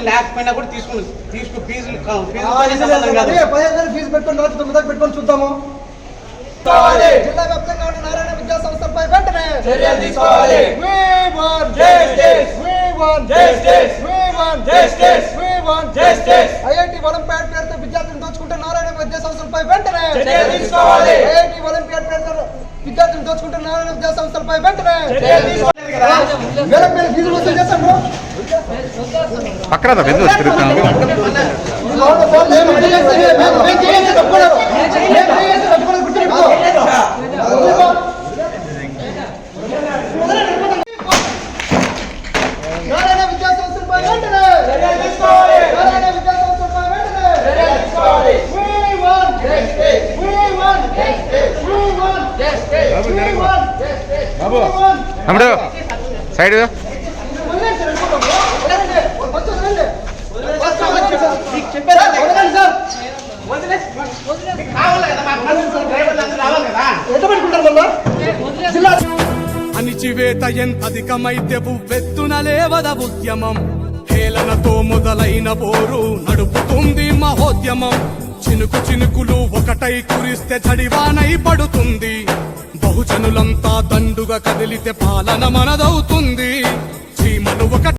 లేకపోయినా కూడా తీసుకు ఫీజులు ఫీజు పెట్టుకొని 9 పెట్టుకొని చూద్దాము. జిల్లా వ్యాప్తంగా ఉన్న నారాయణ విద్యా సంస్థలపై వెంటనే చర్యలు తీసుకోవాలి. ఐఐటి ఒలింపియాడ్ పేరుతో విద్యార్థులను దోచుకుంటే నారాయణ విద్యా సంస్థలపై వెంటనే చర్యలు తీసుకోవాలి. ఐఐటి ఒలింపియాడ్ పేరుతో విద్యార్థులను దోచుకుంటే నారాయణ విద్యా సంస్థలపై వెంటనే ఫీజులు వసూలు చేస్తాము. పక్కన నారాయణ విద్యా సంస్థలపై వెంటనే చర్యలు తీసుకోవాలి. నారాయణ విద్యా సంస్థలపై వెంటనే చర్యలు తీసుకోవాలి. తమ్ముడు సైడ్ అణిచివేత ఎంతధికమైతే ఉవ్వెత్తున లేవద ఉద్యమం. హేళనతో మొదలైన పోరు నడుపుతుంది మహోద్యమం. చినుకు చినుకులు ఒకటై కురిస్తే చడివానై పడుతుంది. బహుజనులంతా దండుగా కదిలితే పాలన మనదవుతుంది. చీమలు ఒక